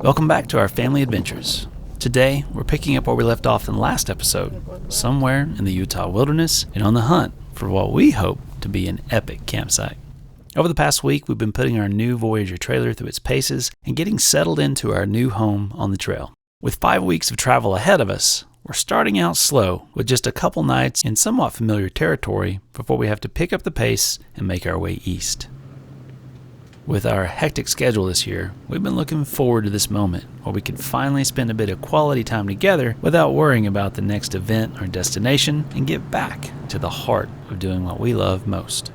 Welcome back to our family adventures. Today, we're picking up where we left off in the last episode, somewhere in the Utah wilderness and on the hunt for what we hope to be an epic campsite. Over the past week, we've been putting our new Voyager trailer through its paces and getting settled into our new home on the trail. With 5 weeks of travel ahead of us, we're starting out slow with just a couple nights in somewhat familiar territory before we have to pick up the pace and make our way east. With our hectic schedule this year, we've been looking forward to this moment where we can finally spend a bit of quality time together without worrying about the next event or destination and get back to the heart of doing what we love most.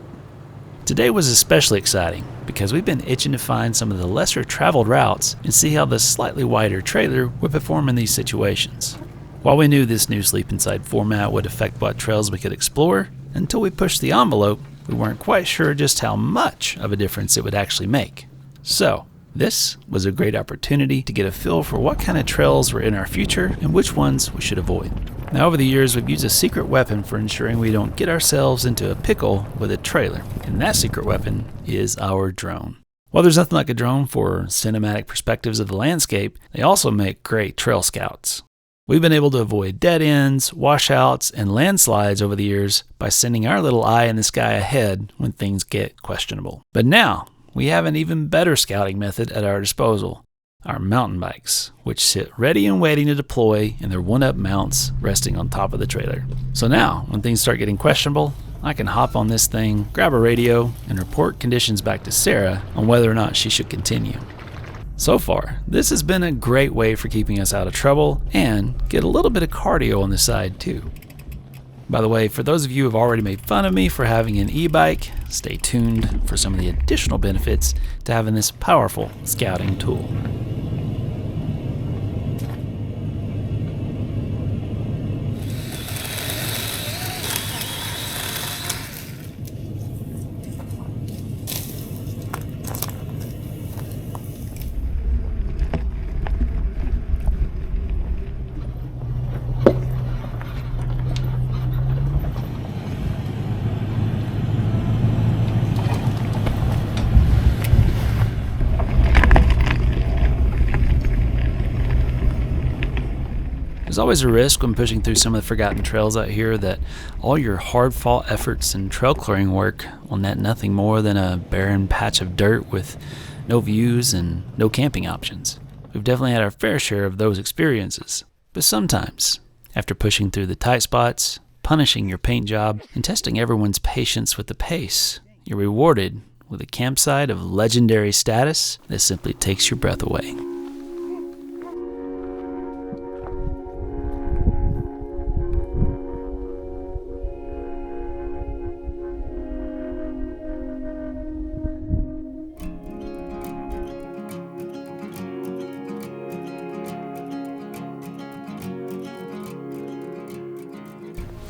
Today was especially exciting because we've been itching to find some of the lesser traveled routes and see how the slightly wider trailer would perform in these situations. While we knew this new sleep inside format would affect what trails we could explore, until we pushed the envelope, we weren't quite sure just how much of a difference it would actually make. So, this was a great opportunity to get a feel for what kind of trails were in our future and which ones we should avoid. Now, over the years, we've used a secret weapon for ensuring we don't get ourselves into a pickle with a trailer, and that secret weapon is our drone. While there's nothing like a drone for cinematic perspectives of the landscape, they also make great trail scouts. We've been able to avoid dead ends, washouts, and landslides over the years by sending our little eye in the sky ahead when things get questionable. But now, we have an even better scouting method at our disposal, our mountain bikes, which sit ready and waiting to deploy in their one-up mounts resting on top of the trailer. So now, when things start getting questionable, I can hop on this thing, grab a radio, and report conditions back to Sarah on whether or not she should continue. So far, this has been a great way for keeping us out of trouble and get a little bit of cardio on the side too. By the way, for those of you who have already made fun of me for having an e-bike, stay tuned for some of the additional benefits to having this powerful scouting tool. There's always a risk when pushing through some of the forgotten trails out here that all your hard-fought efforts and trail clearing work will net nothing more than a barren patch of dirt with no views and no camping options. We've definitely had our fair share of those experiences. But sometimes, after pushing through the tight spots, punishing your paint job, and testing everyone's patience with the pace, you're rewarded with a campsite of legendary status that simply takes your breath away.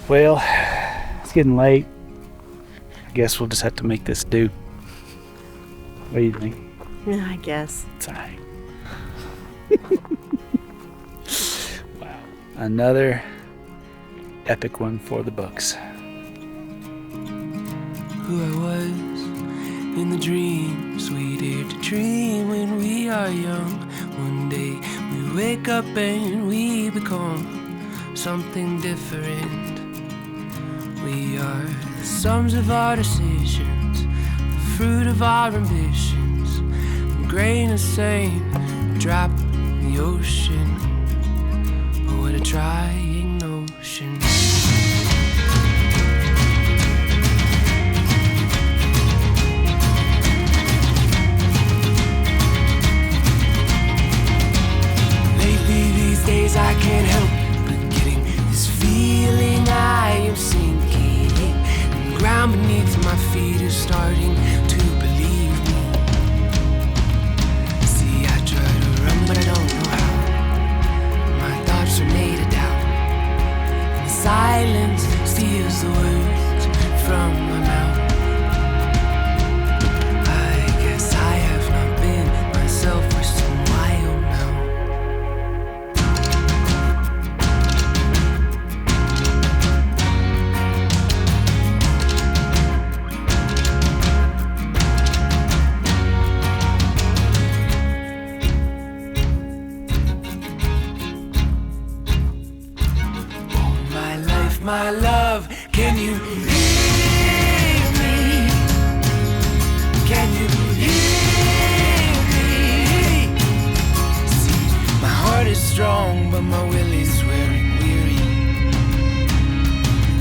Well, it's getting late. I guess we'll just have to make this do. What do you think? Yeah, I guess. It's all right. Wow. Another epic one for the books. Who I was in the dreams we dare to dream when we are young. One day we wake up and we become something different. We are the sums of our decisions, the fruit of our ambitions, a grain of sand, a drop in the ocean. Oh, what a trying notion. Lately these days I can't help but getting this feeling I am sinking. The ground beneath my feet is starting to believe me. See, I try to run but I don't know how. My thoughts are made of doubt, and the silence steals the words from my mouth. I guess I have not been myself for some while now. strong, but my will is wearing weary.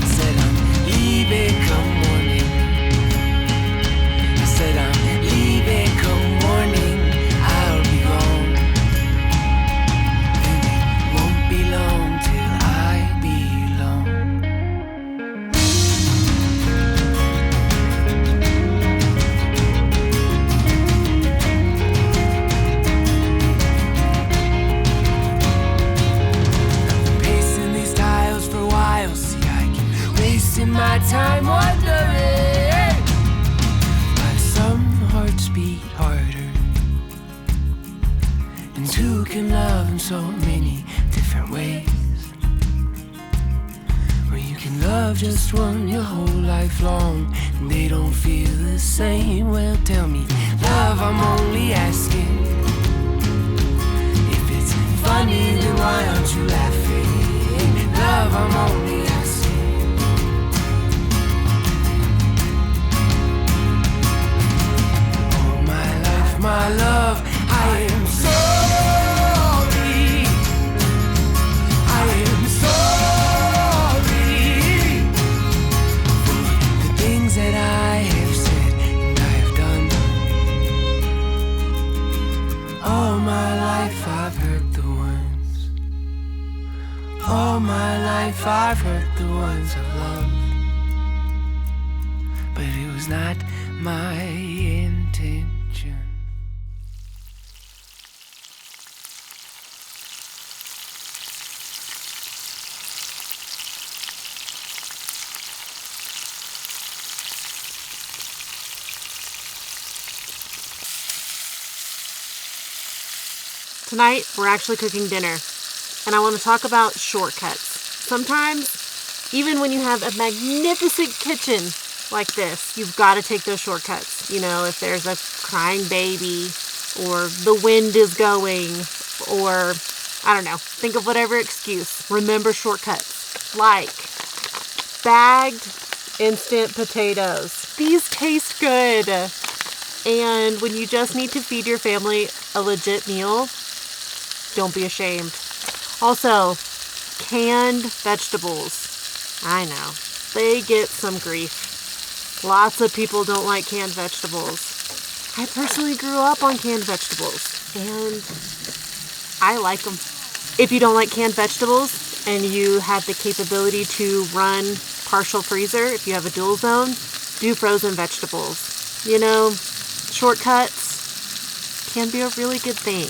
Said I'm leaving come morning. I said I'm leaving come morning. I'll be gone, and it won't be long till I belong. Pacing these tiles for a while, see I keep wasting my time wondering why some hearts beat harder and two can love in so many different ways. Where you can love just one your whole life long and they don't feel the same. Well, tell me, love, I'm only asking. If it's funny, then why aren't you laughing? Love, I'm only asking. All my life, my love, I am sorry. I am sorry for the things that I have said and I have done. All my life I've hurt the ones. All my life I've hurt the ones I've loved. But it was not my intention. Tonight, we're actually cooking dinner, and I want to talk about shortcuts. Sometimes, even when you have a magnificent kitchen like this, you've got to take those shortcuts. You know, if there's a crying baby, or the wind is going, or, I don't know, think of whatever excuse. Remember shortcuts, like bagged instant potatoes. These taste good. And when you just need to feed your family a legit meal, don't be ashamed. Also, canned vegetables. I know, they get some grief. Lots of people don't like canned vegetables. I personally grew up on canned vegetables, and I like them. If you don't like canned vegetables, and you have the capability to run partial freezer, if you have a dual zone, do frozen vegetables. You know, shortcuts can be a really good thing.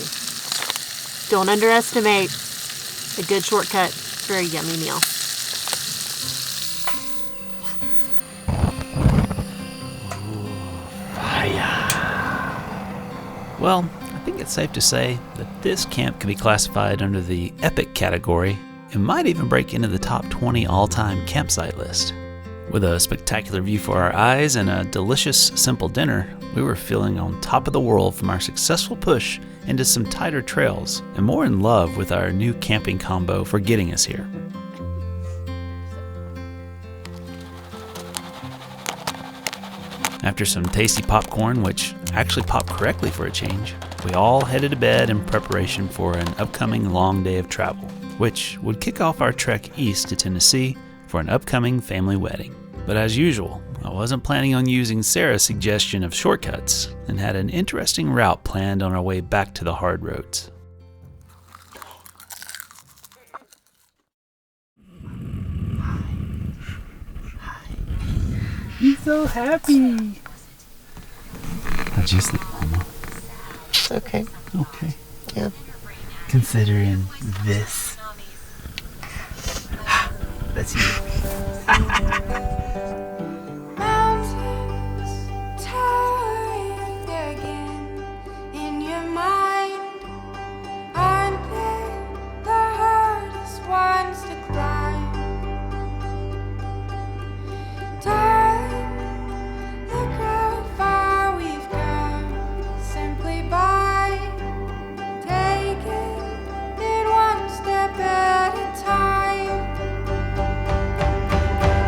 Don't underestimate a good shortcut for a yummy meal. Well, I think it's safe to say that this camp can be classified under the epic category and might even break into the top 20 all-time campsite list. With a spectacular view for our eyes and a delicious, simple dinner, we were feeling on top of the world from our successful push into some tighter trails and more in love with our new camping combo for getting us here. After some tasty popcorn, which actually popped correctly for a change, we all headed to bed in preparation for an upcoming long day of travel, which would kick off our trek east to Tennessee for an upcoming family wedding. But as usual, I wasn't planning on using Sarah's suggestion of shortcuts and had an interesting route planned on our way back to the hard roads. He's so happy. How'd you sleep, Mama? Okay. Okay. Yeah. Considering this. That's you. Mountains towering again in your mind. Aren't they the hardest ones to climb? Darling, look how far we've come simply by taking it one step at a time.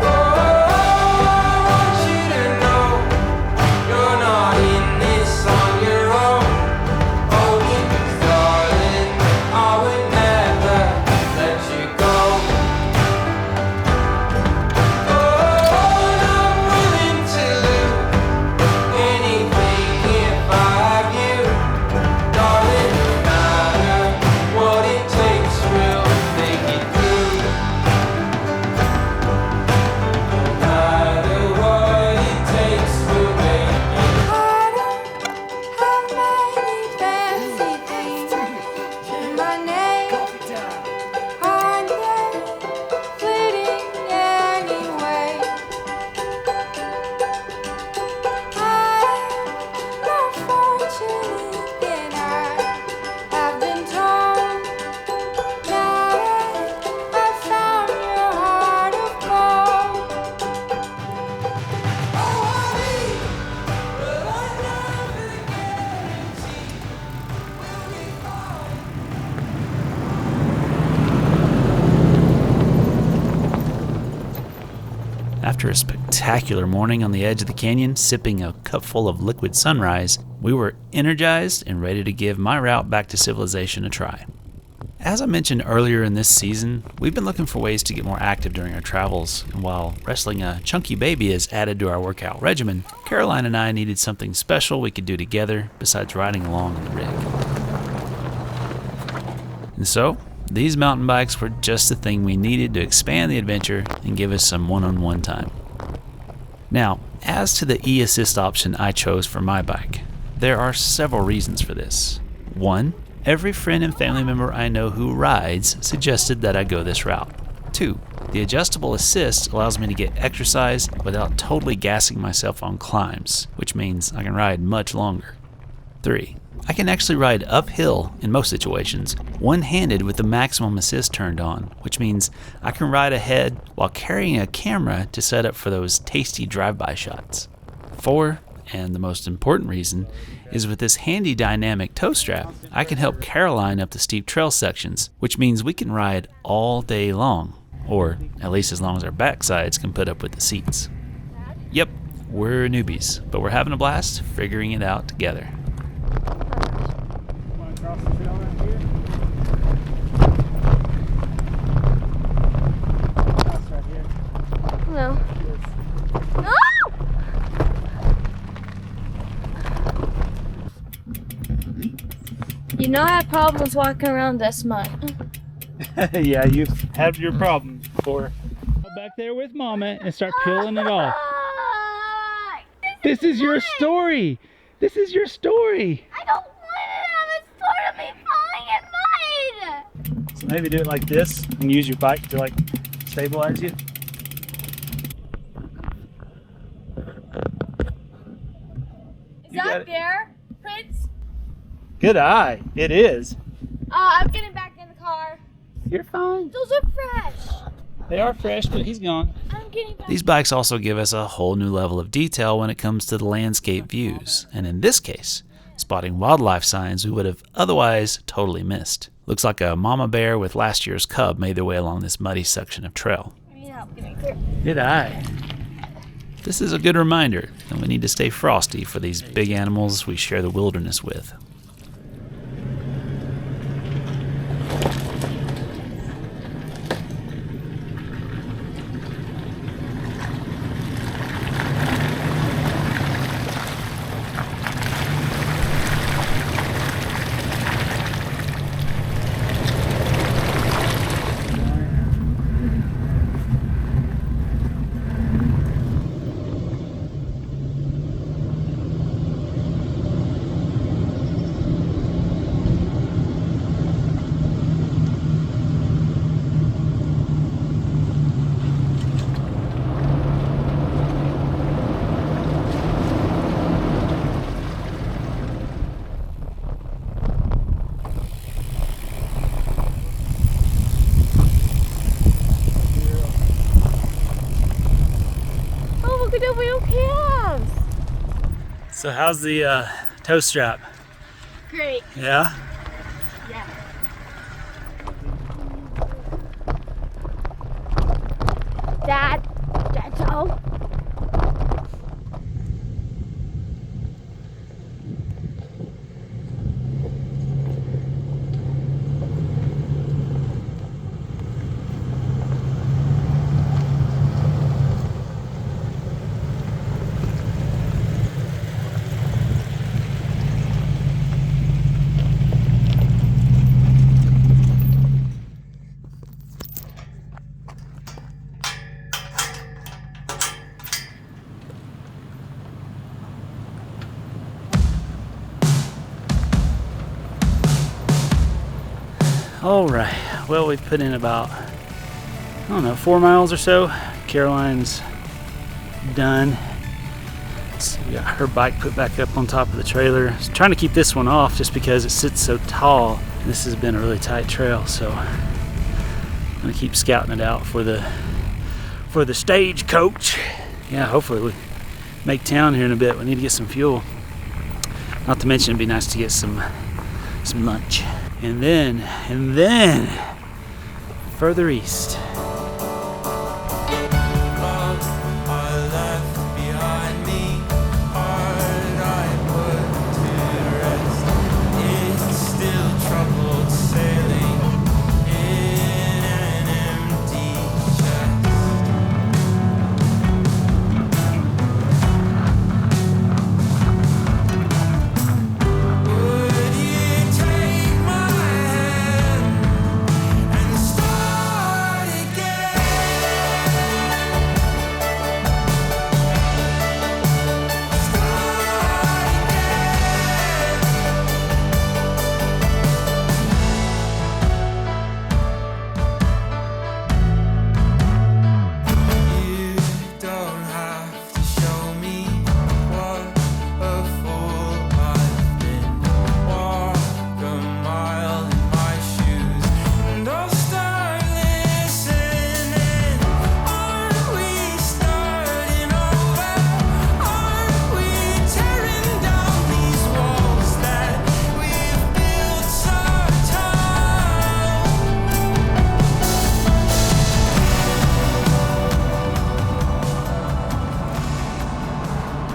Oh, after a spectacular morning on the edge of the canyon, sipping a cupful of liquid sunrise, we were energized and ready to give my route back to civilization a try. As I mentioned earlier in this season, we've been looking for ways to get more active during our travels, and while wrestling a chunky baby is added to our workout regimen, Caroline and I needed something special we could do together besides riding along in the rig. And so, these mountain bikes were just the thing we needed to expand the adventure and give us some one-on-one time. Now, as to the e-assist option I chose for my bike, there are several reasons for this. 1, every friend and family member I know who rides suggested that I go this route. 2, the adjustable assist allows me to get exercise without totally gassing myself on climbs, which means I can ride much longer. 3, I can actually ride uphill in most situations, one-handed with the maximum assist turned on, which means I can ride ahead while carrying a camera to set up for those tasty drive-by shots. 4, and the most important reason, is with this handy dynamic tow strap, I can help Caroline up the steep trail sections, which means we can ride all day long, or at least as long as our backsides can put up with the seats. Yep, we're newbies, but we're having a blast figuring it out together. No. No! You know I have problems walking around this much. Yeah, you've had your problems before. Go back there with Mama and start peeling it off. This is your story. This is your story. I don't want to have a story of me falling in mud. So maybe do it like this and use your bike to like stabilize you. Is that fair, Prince? Good eye. It is. I'm getting back in the car. You're fine. Those are fresh. They are fresh, but he's gone. I'm getting back. These bikes also give us a whole new level of detail when it comes to the landscape views, and in this case, spotting wildlife signs we would have otherwise totally missed. Looks like a mama bear with last year's cub made their way along this muddy section of trail. Good eye. This is a good reminder that we need to stay frosty for these big animals we share the wilderness with. Look at the wheel calves. So how's the toe strap? Great. Yeah? Yeah. Dad, toe. All right. Well, we've put in about, 4 miles or so. Caroline's done. So we got her bike put back up on top of the trailer. I was trying to keep this one off just because it sits so tall. This has been a really tight trail, so I'm gonna keep scouting it out for the stagecoach. Yeah, hopefully we make town here in a bit. We need to get some fuel. Not to mention, it'd be nice to get some lunch. And then further east.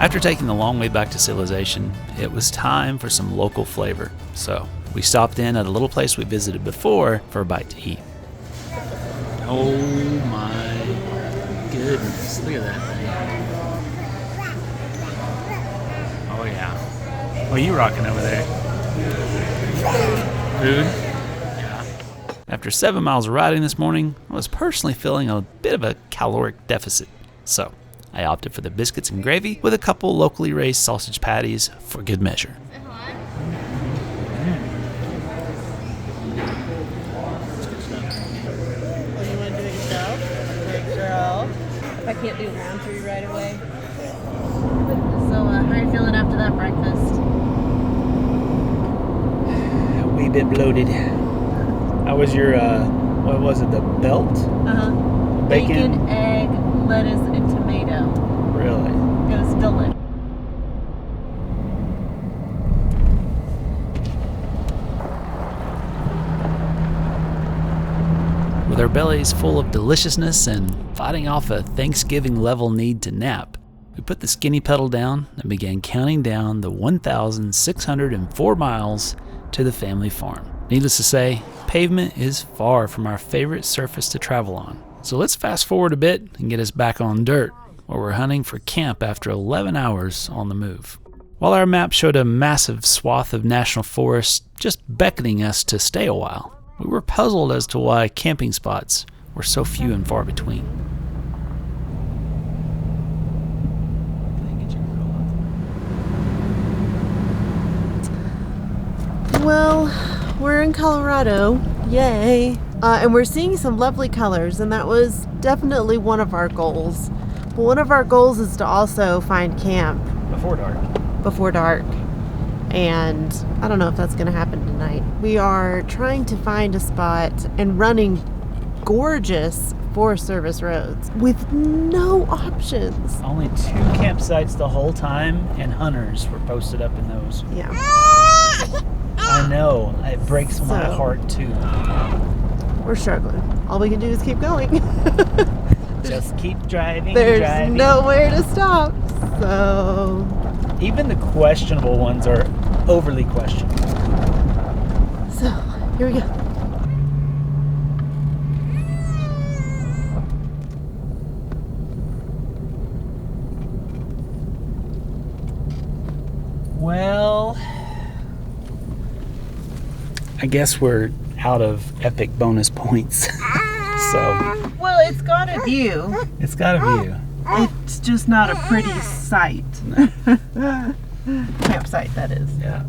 After taking the long way back to civilization, it was time for some local flavor. So we stopped in at a little place we visited before for a bite to eat. Oh my goodness, look at that thing. Oh yeah. What are you rocking over there? Food? Yeah. After 7 miles of riding this morning, I was personally feeling a bit of a caloric deficit. So I opted for the biscuits and gravy with a couple locally raised sausage patties for good measure. I can't do laundry right away. So, how are you feeling after that breakfast? A wee bit bloated. How was your, what was it, the belt? Bacon, egg, lettuce, and tomato. Really? It was delicious. With our bellies full of deliciousness and fighting off a Thanksgiving-level need to nap, we put the skinny pedal down and began counting down the 1,604 miles to the family farm. Needless to say, pavement is far from our favorite surface to travel on. So let's fast forward a bit and get us back on dirt, where we're hunting for camp after 11 hours on the move. While our map showed a massive swath of national forest just beckoning us to stay a while, we were puzzled as to why camping spots were so few and far between. Well, we're in Colorado. Yay. And we're seeing some lovely colors, and that was definitely one of our goals. But one of our goals is to also find camp before dark. And I don't know if that's going to happen tonight. We are trying to find a spot and running gorgeous Forest Service roads with no options. Only 2 campsites the whole time, and hunters were posted up in those. Yeah. I know. It breaks my heart too. We're struggling. All we can do is keep going. Just keep driving. There's nowhere to stop. So even the questionable ones are overly questionable. So here we go. Well, I guess we're out of epic bonus points. So, well, it's got a view. It's got a view. It's just not a pretty sight. No. Campsite, that is. Yeah.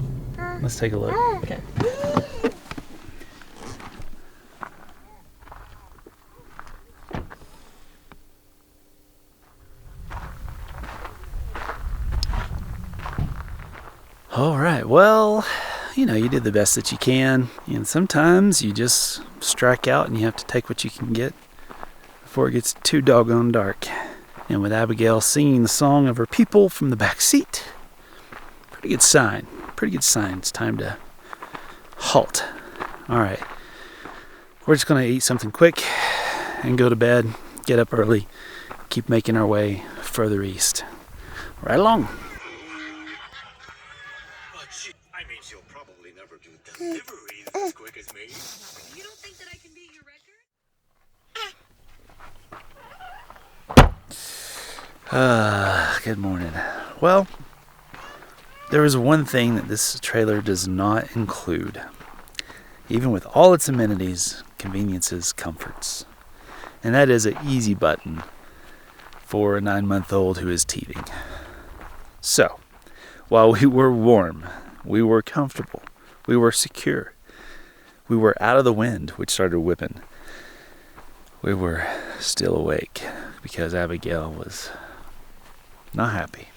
Let's take a look. Okay. All right, well, you did the best that you can, and sometimes you just strike out and you have to take what you can get before it gets too doggone dark. And with Abigail singing the song of her people from the back seat, pretty good sign. It's time to halt. All right, we're just going to eat something quick and go to bed, get up early, keep making our way further east. Right along. She'll probably never do deliveries as quick as me. You don't think that I can beat your record? Good morning. Well, there is one thing that this trailer does not include, even with all its amenities, conveniences, comforts, and that is an easy button for a 9-month-old who is teething. So, while we were warm, we were comfortable, we were secure, we were out of the wind, which started whipping, we were still awake because Abigail was not happy.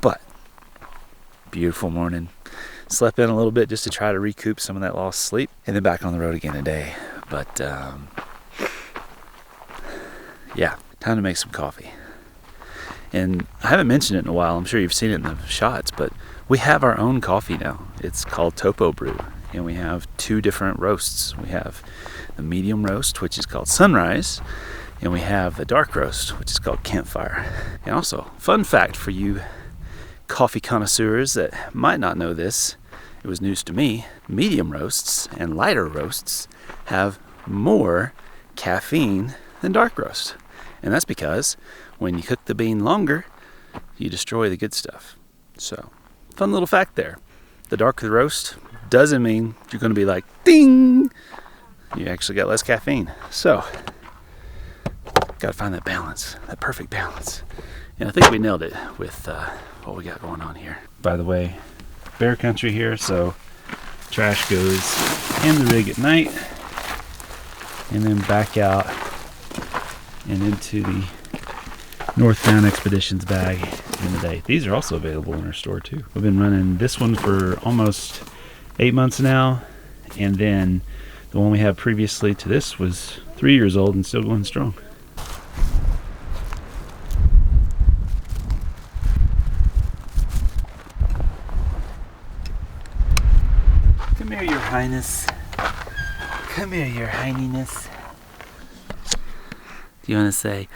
But, beautiful morning. Slept in a little bit just to try to recoup some of that lost sleep, and then back on the road again today. But, yeah, time to make some coffee. And I haven't mentioned it in a while. I'm sure you've seen it in the shots, but we have our own coffee now. It's called Topo Brew, and we have 2 different roasts. We have the medium roast, which is called Sunrise, And we have the dark roast, which is called campfire. And also, fun fact for you coffee connoisseurs that might not know this, it was news to me, medium roasts and lighter roasts have more caffeine than dark roast. And that's because when you cook the bean longer, you destroy the good stuff. So, fun little fact there. The darker the roast doesn't mean you're going to be like, ding! You actually got less caffeine. So, got to find that balance, that perfect balance. And I think we nailed it with what we got going on here. By the way, bear country here, so trash goes in the rig at night and then back out and into the Northbound Expeditions bag in the day. These are also available in our store too. We've been running this one for almost 8 months now, and then the one we had previously to this was 3 years old and still going strong. Come here, Your Highness. Come here, Your Highness. Do you want to say,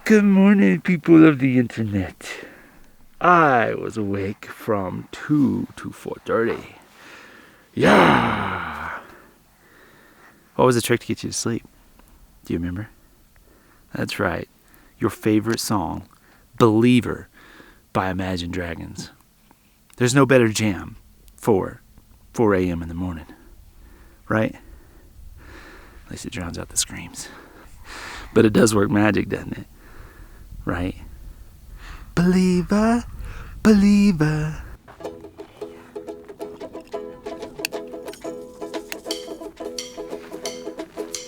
good morning, people of the internet. I was awake from 2 to 4:30. Yeah. What was the trick to get you to sleep? Do you remember? That's right. Your favorite song, Believer by Imagine Dragons. There's no better jam for 4 a.m. in the morning, right? At least it drowns out the screams. But it does work magic, doesn't it? Right? Believer, believer.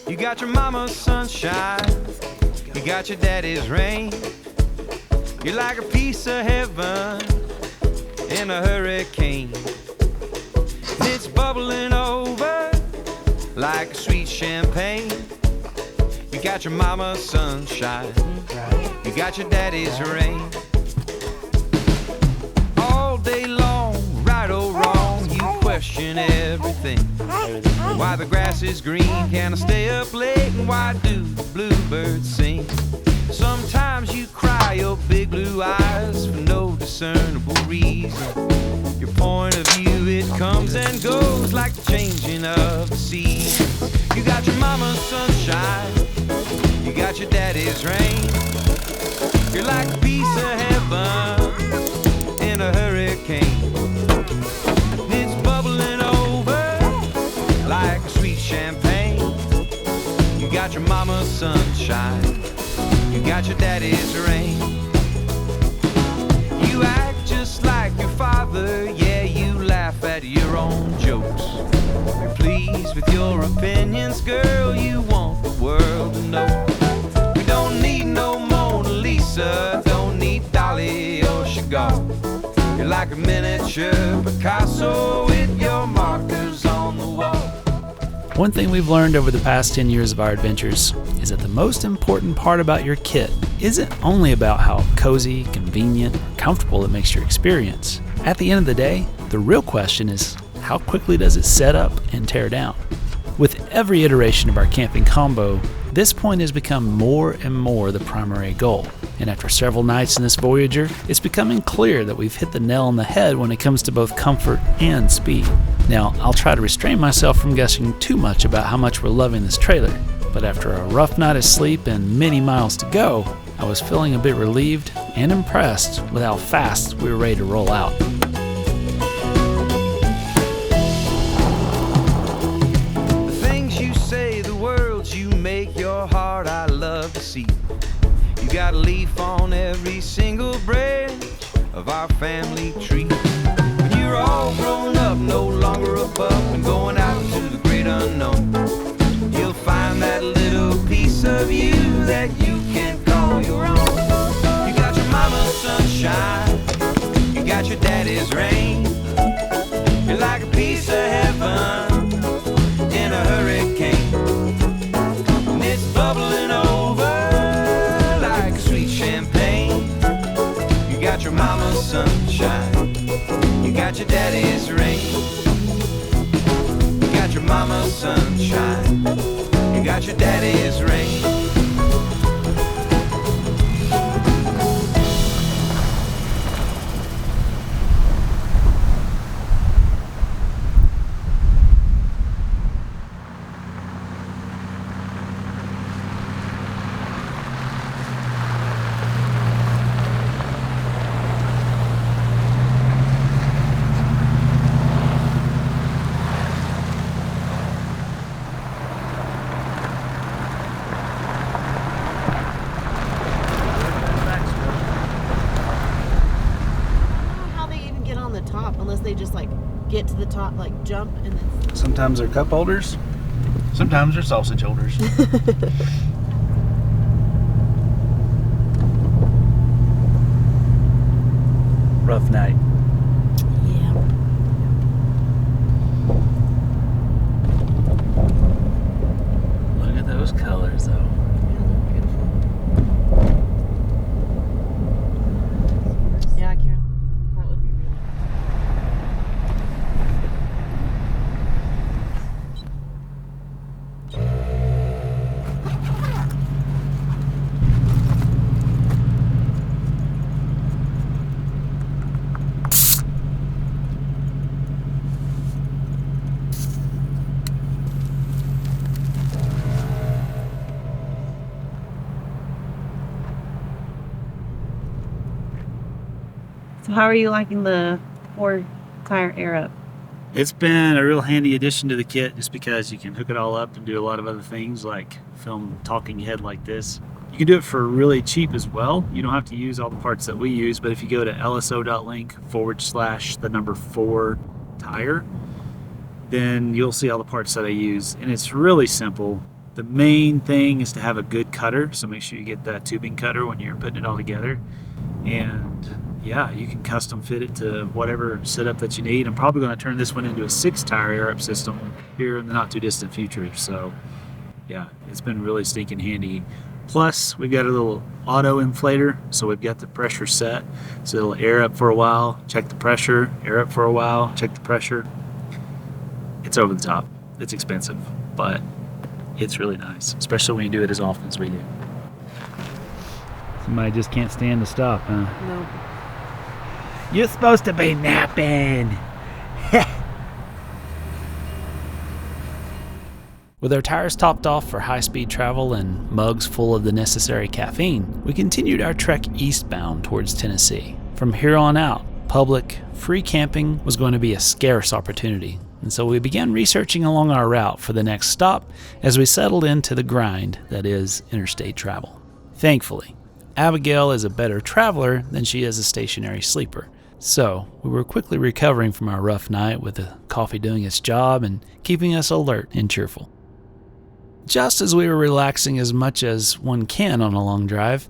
You got your mama's sunshine, you got your daddy's rain. You're like a piece of heaven in a hurricane. And it's bubbling over like sweet champagne. You got your mama's sunshine, you got your daddy's rain. All day long, right or wrong, you question everything. Why the grass is green, can I stay up late, and why do the bluebirds sing? Sometimes you cry your big blue eyes for no discernible reason. Your point of view, it comes and goes like the changing of the seasons. You got your mama's sunshine, you got your daddy's rain. You're like a piece of heaven in a hurricane. And it's bubbling over like a sweet champagne. You got your mama's sunshine, you got your daddy's rain. You act just like your father, yeah, you laugh at your own jokes. You're pleased with your opinions, girl, you want the world to know. We don't need no Mona Lisa, don't need Dolly or Chagall. You're like a miniature Picasso with your markers on the wall. One thing we've learned over the past 10 years of our adventures is that the most important part about your kit isn't only about how cozy, convenient, or comfortable it makes your experience. At the end of the day, the real question is, how quickly does it set up and tear down? With every iteration of our camping combo, this point has become more and more the primary goal. And after several nights in this Voyager, it's becoming clear that we've hit the nail on the head when it comes to both comfort and speed. Now, I'll try to restrain myself from gushing too much about how much we're loving this trailer, but after a rough night of sleep and many miles to go, I was feeling a bit relieved and impressed with how fast we were ready to roll out. The things you say, the words you make, your heart I love to see. You got a leaf on every single branch of our family tree. When you're all grown up, no longer a pup, and going out to the great unknown, you'll find that little piece of you that you can call your own. You got your mama's sunshine, you got your daddy's rain. You're like a piece of heaven in a hurricane, and it's bubbling over like sweet champagne. You got your mama's sunshine, you got your daddy's rain. You got your mama's sunshine, you got your daddy's rain. unless they just like get to the top, like jump and then. Sometimes they're cup holders. Sometimes they're sausage holders. Rough night. Yeah. Look at those colors, though. Yeah, they're beautiful. Yeah, Karen, that would be really. So how are you liking the 4-tire air up? It's been a real handy addition to the kit just because you can hook it all up and do a lot of other things like film talking head like this. You can do it for really cheap as well. You don't have to use all the parts that we use, but if you go to lso.link/4 then you'll see all the parts that I use. And it's really simple. The main thing is to have a good cutter, so make sure you get that tubing cutter when you're putting it all together. And yeah, you can custom fit it to whatever setup that you need. I'm probably going to turn this one into a 6-tire air up system here in the not too distant future. So yeah, it's been really stinking handy. Plus, we've got a little auto inflator, so we've got the pressure set. So it'll air up for a while, check the pressure, air up for a while, check the pressure. It's over the top. It's expensive, but it's really nice, especially when you do it as often as we do. Somebody just can't stand to stop, huh? No. You're supposed to be napping. With our tires topped off for high-speed travel and mugs full of the necessary caffeine, we continued our trek eastbound towards Tennessee. From here on out, public, free camping was going to be a scarce opportunity, and so we began researching along our route for the next stop as we settled into the grind that is interstate travel. Thankfully, Abigail is a better traveler than she is a stationary sleeper, so we were quickly recovering from our rough night with the coffee doing its job and keeping us alert and cheerful. Just as we were relaxing as much as one can on a long drive,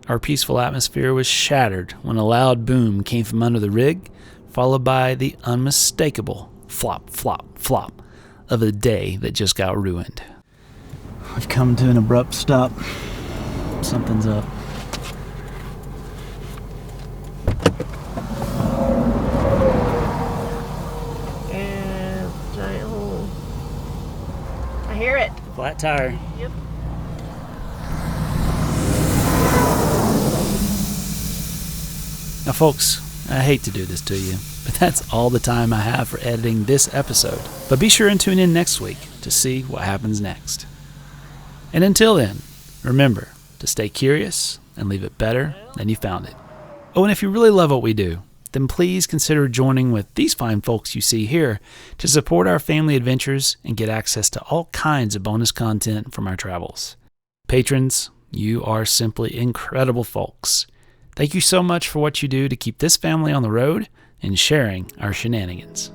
our peaceful atmosphere was shattered when a loud boom came from under the rig, followed by the unmistakable flop, flop, flop of a day that just got ruined. We've come to an abrupt stop. Something's up. And giant hole. I hear it. Flat tire. Yep. Now folks, I hate to do this to you, but that's all the time I have for editing this episode. But be sure and tune in next week to see what happens next. And until then, remember to stay curious and leave it better than you found it. Oh, and if you really love what we do, then please consider joining with these fine folks you see here to support our family adventures and get access to all kinds of bonus content from our travels. Patrons, you are simply incredible folks. Thank you so much for what you do to keep this family on the road and sharing our shenanigans.